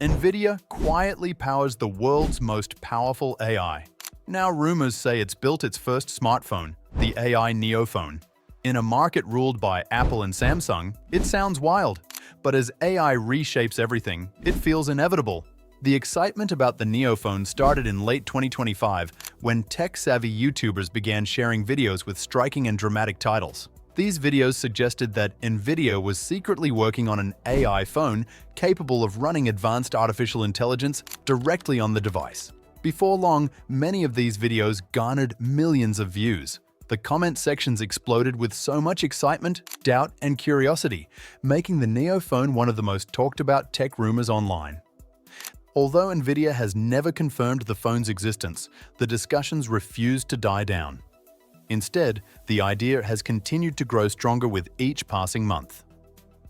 NVIDIA quietly powers the world's most powerful AI. Now rumors say it's built its first smartphone, the AI NeoPhone. In a market ruled by Apple and Samsung, it sounds wild. But as AI reshapes everything, it feels inevitable. The excitement about the NeoPhone started in late 2025 when tech-savvy YouTubers began sharing videos with striking and dramatic titles. These videos suggested that NVIDIA was secretly working on an AI phone capable of running advanced artificial intelligence directly on the device. Before long, many of these videos garnered millions of views. The comment sections exploded with so much excitement, doubt, and curiosity, making the NeoPhone one of the most talked about tech rumors online. Although NVIDIA has never confirmed the phone's existence, the discussions refuse to die down. Instead, the idea has continued to grow stronger with each passing month.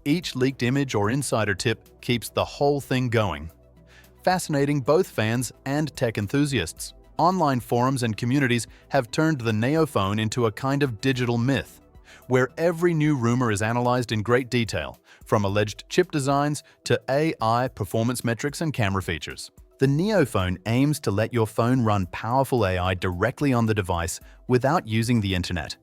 Each leaked image or insider tip keeps the whole thing going, fascinating both fans and tech enthusiasts. Online forums and communities have turned the NeoPhone into a kind of digital myth, where every new rumor is analyzed in great detail, from alleged chip designs to AI performance metrics and camera features. The NeoPhone aims to let your phone run powerful AI directly on the device without using the internet.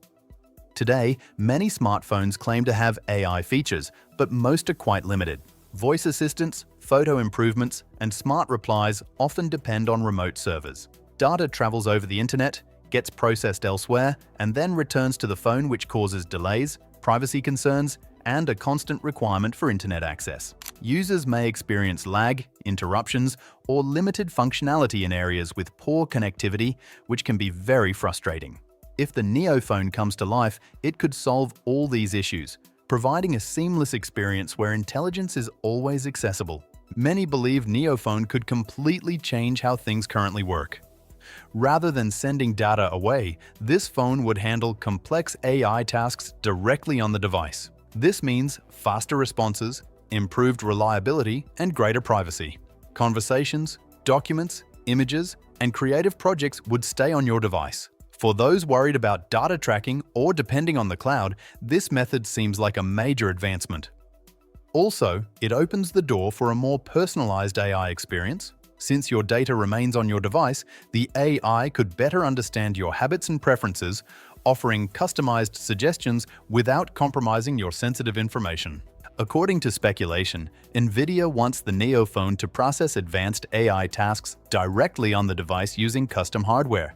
Today, many smartphones claim to have AI features, but most are quite limited. Voice assistants, photo improvements, and smart replies often depend on remote servers. Data travels over the internet, gets processed elsewhere, and then returns to the phone, which causes delays, privacy concerns, and a constant requirement for internet access. Users may experience lag, interruptions, or limited functionality in areas with poor connectivity, which can be very frustrating. If the NeoPhone comes to life, it could solve all these issues, providing a seamless experience where intelligence is always accessible. Many believe NeoPhone could completely change how things currently work. Rather than sending data away, this phone would handle complex AI tasks directly on the device. This means faster responses, improved reliability, and greater privacy. Conversations, documents, images, and creative projects would stay on your device. For those worried about data tracking or depending on the cloud, this method seems like a major advancement. Also, it opens the door for a more personalized AI experience. Since your data remains on your device, the AI could better understand your habits and preferences, offering customized suggestions without compromising your sensitive information. According to speculation, NVIDIA wants the NeoPhone to process advanced AI tasks directly on the device using custom hardware.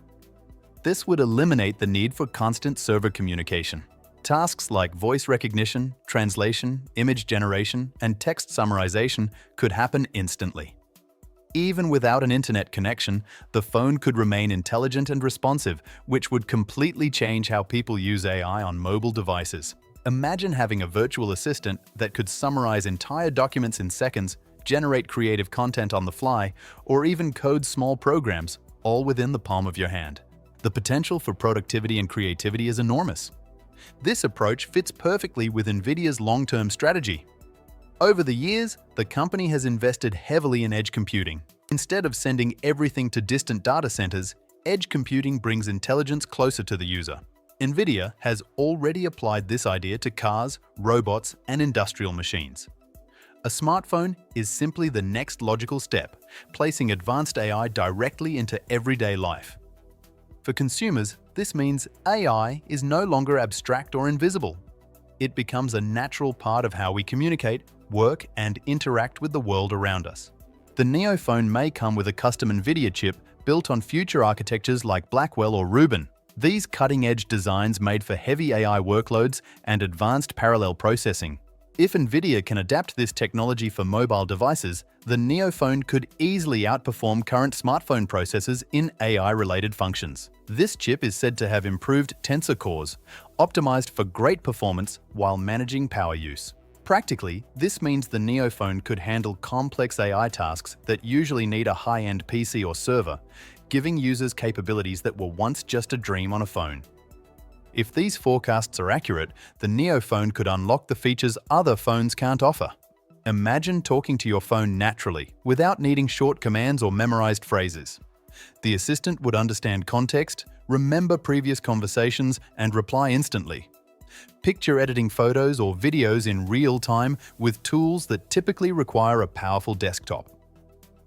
This would eliminate the need for constant server communication. Tasks like voice recognition, translation, image generation, and text summarization could happen instantly. Even without an internet connection, the phone could remain intelligent and responsive, which would completely change how people use AI on mobile devices. Imagine having a virtual assistant that could summarize entire documents in seconds, generate creative content on the fly, or even code small programs, all within the palm of your hand. The potential for productivity and creativity is enormous. This approach fits perfectly with NVIDIA's long-term strategy. Over the years, the company has invested heavily in edge computing. Instead of sending everything to distant data centers, edge computing brings intelligence closer to the user. NVIDIA has already applied this idea to cars, robots, and industrial machines. A smartphone is simply the next logical step, placing advanced AI directly into everyday life. For consumers, this means AI is no longer abstract or invisible. It becomes a natural part of how we communicate, work, and interact with the world around us. The NeoPhone may come with a custom NVIDIA chip built on future architectures like Blackwell or Rubin. These cutting-edge designs made for heavy AI workloads and advanced parallel processing. If NVIDIA can adapt this technology for mobile devices, the NeoPhone could easily outperform current smartphone processors in AI-related functions. This chip is said to have improved tensor cores, optimized for great performance while managing power use. Practically, this means the NeoPhone could handle complex AI tasks that usually need a high-end PC or server, giving users capabilities that were once just a dream on a phone. If these forecasts are accurate, the NeoPhone could unlock the features other phones can't offer. Imagine talking to your phone naturally, without needing short commands or memorized phrases. The assistant would understand context, remember previous conversations, and reply instantly. Picture editing photos or videos in real time with tools that typically require a powerful desktop.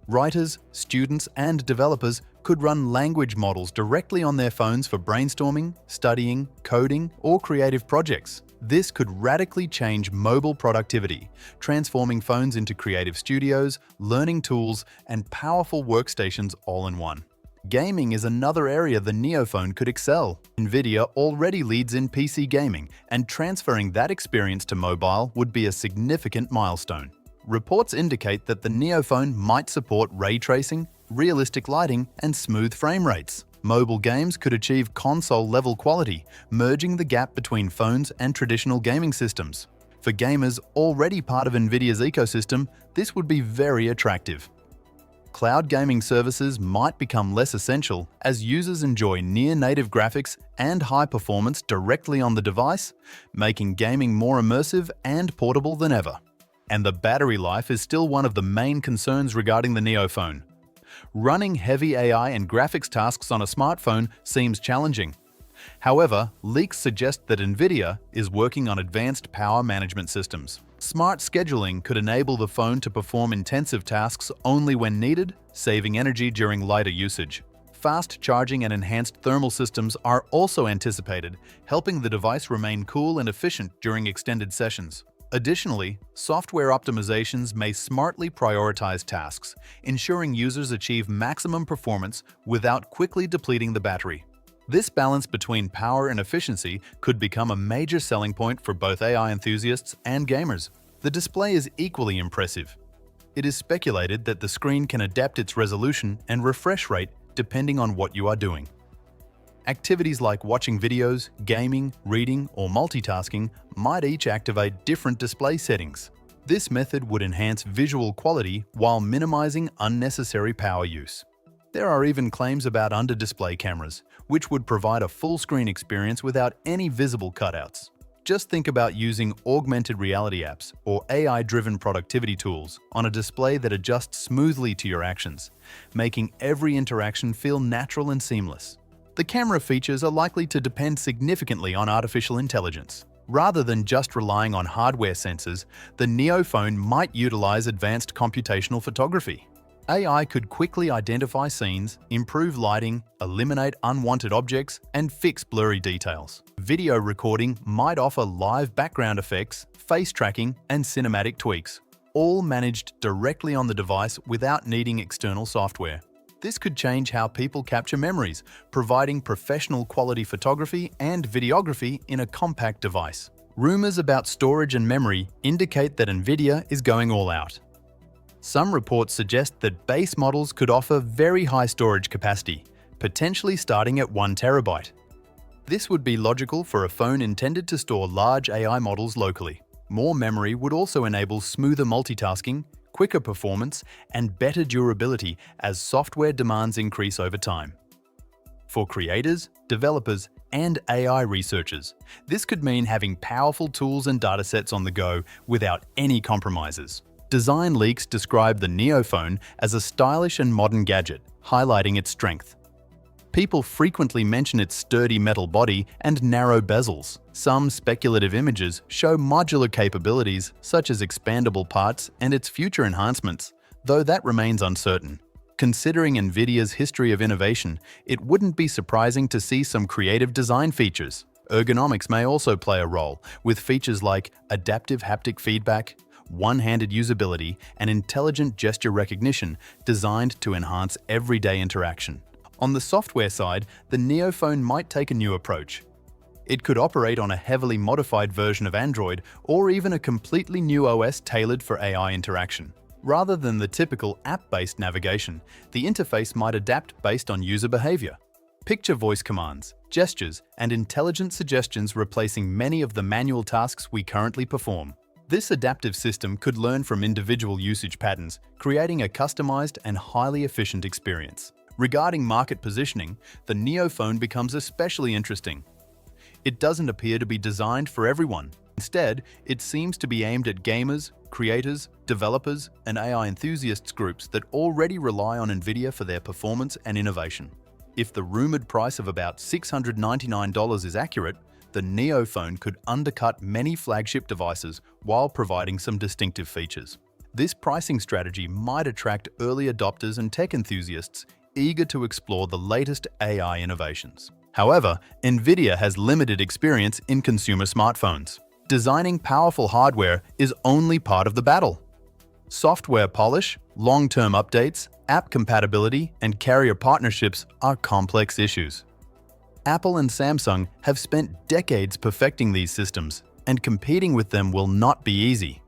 Writers, students, and developers could run language models directly on their phones for brainstorming, studying, coding, or creative projects. This could radically change mobile productivity, transforming phones into creative studios, learning tools, and powerful workstations all in one. Gaming is another area the NeoPhone could excel. NVIDIA already leads in PC gaming, and transferring that experience to mobile would be a significant milestone. Reports indicate that the NeoPhone might support ray tracing, realistic lighting, and smooth frame rates. Mobile games could achieve console-level quality, merging the gap between phones and traditional gaming systems. For gamers already part of NVIDIA's ecosystem, this would be very attractive. Cloud gaming services might become less essential as users enjoy near-native graphics and high performance directly on the device, making gaming more immersive and portable than ever. And the battery life is still one of the main concerns regarding the NeoPhone. Running heavy AI and graphics tasks on a smartphone seems challenging. However, leaks suggest that NVIDIA is working on advanced power management systems. Smart scheduling could enable the phone to perform intensive tasks only when needed, saving energy during lighter usage. Fast charging and enhanced thermal systems are also anticipated, helping the device remain cool and efficient during extended sessions. Additionally, software optimizations may smartly prioritize tasks, ensuring users achieve maximum performance without quickly depleting the battery. This balance between power and efficiency could become a major selling point for both AI enthusiasts and gamers. The display is equally impressive. It is speculated that the screen can adapt its resolution and refresh rate depending on what you are doing. Activities like watching videos, gaming, reading, or multitasking might each activate different display settings. This method would enhance visual quality while minimizing unnecessary power use. There are even claims about under-display cameras, which would provide a full-screen experience without any visible cutouts. Just think about using augmented reality apps or AI-driven productivity tools on a display that adjusts smoothly to your actions, making every interaction feel natural and seamless. The camera features are likely to depend significantly on artificial intelligence. Rather than just relying on hardware sensors, the NeoPhone might utilize advanced computational photography. AI could quickly identify scenes, improve lighting, eliminate unwanted objects, and fix blurry details. Video recording might offer live background effects, face tracking, and cinematic tweaks, all managed directly on the device without needing external software. This could change how people capture memories, providing professional quality photography and videography in a compact device. Rumors about storage and memory indicate that NVIDIA is going all out. Some reports suggest that base models could offer very high storage capacity, potentially starting at 1 terabyte. This would be logical for a phone intended to store large AI models locally. More memory would also enable smoother multitasking, quicker performance, and better durability as software demands increase over time. For creators, developers, and AI researchers, this could mean having powerful tools and datasets on the go without any compromises. Design leaks describe the NeoPhone as a stylish and modern gadget, highlighting its strength. People frequently mention its sturdy metal body and narrow bezels. Some speculative images show modular capabilities such as expandable parts and its future enhancements, though that remains uncertain. Considering NVIDIA's history of innovation, it wouldn't be surprising to see some creative design features. Ergonomics may also play a role, with features like adaptive haptic feedback, one-handed usability, and intelligent gesture recognition designed to enhance everyday interaction. On the software side, the NeoPhone might take a new approach. It could operate on a heavily modified version of Android or even a completely new OS tailored for AI interaction. Rather than the typical app-based navigation, the interface might adapt based on user behavior. Picture voice commands, gestures, and intelligent suggestions replacing many of the manual tasks we currently perform. This adaptive system could learn from individual usage patterns, creating a customized and highly efficient experience. Regarding market positioning, the NeoPhone becomes especially interesting. It doesn't appear to be designed for everyone. Instead, it seems to be aimed at gamers, creators, developers, and AI enthusiasts groups that already rely on NVIDIA for their performance and innovation. If the rumored price of about $699 is accurate, the NeoPhone could undercut many flagship devices while providing some distinctive features. This pricing strategy might attract early adopters and tech enthusiasts eager to explore the latest AI innovations. However, NVIDIA has limited experience in consumer smartphones. Designing powerful hardware is only part of the battle. Software polish, long-term updates, app compatibility, and carrier partnerships are complex issues. Apple and Samsung have spent decades perfecting these systems, and competing with them will not be easy.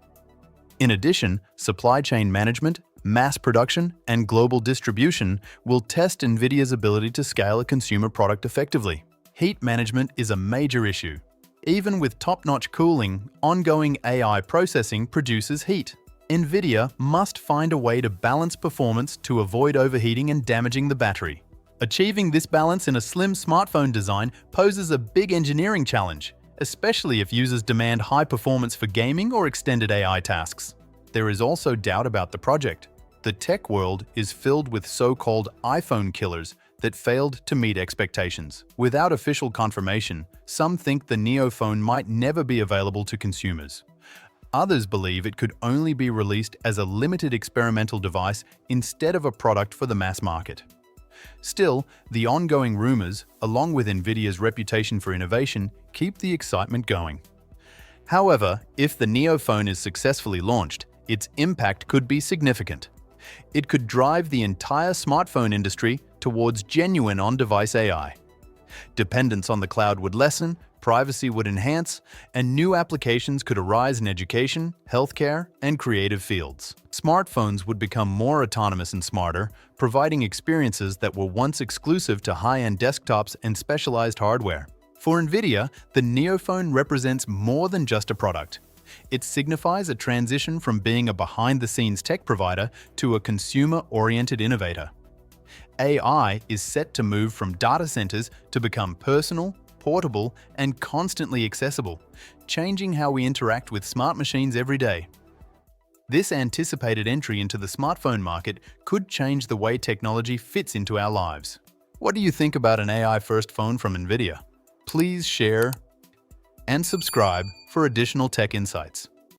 In addition, supply chain management, mass production, and global distribution will test NVIDIA's ability to scale a consumer product effectively. Heat management is a major issue. Even with top-notch cooling, ongoing AI processing produces heat. NVIDIA must find a way to balance performance to avoid overheating and damaging the battery. Achieving this balance in a slim smartphone design poses a big engineering challenge, especially if users demand high performance for gaming or extended AI tasks. There is also doubt about the project. The tech world is filled with so-called iPhone killers that failed to meet expectations. Without official confirmation, some think the NeoPhone might never be available to consumers. Others believe it could only be released as a limited experimental device instead of a product for the mass market. Still, the ongoing rumors, along with NVIDIA's reputation for innovation, keep the excitement going. However, if the NeoPhone is successfully launched, its impact could be significant. It could drive the entire smartphone industry towards genuine on-device AI. Dependence on the cloud would lessen, privacy would enhance, and new applications could arise in education, healthcare, and creative fields. Smartphones would become more autonomous and smarter, providing experiences that were once exclusive to high-end desktops and specialized hardware. For NVIDIA, the NeoPhone represents more than just a product. It signifies a transition from being a behind-the-scenes tech provider to a consumer-oriented innovator. AI is set to move from data centers to become personal, portable, and constantly accessible, changing how we interact with smart machines every day. This anticipated entry into the smartphone market could change the way technology fits into our lives. What do you think about an AI-first phone from NVIDIA? Please share and subscribe for additional tech insights.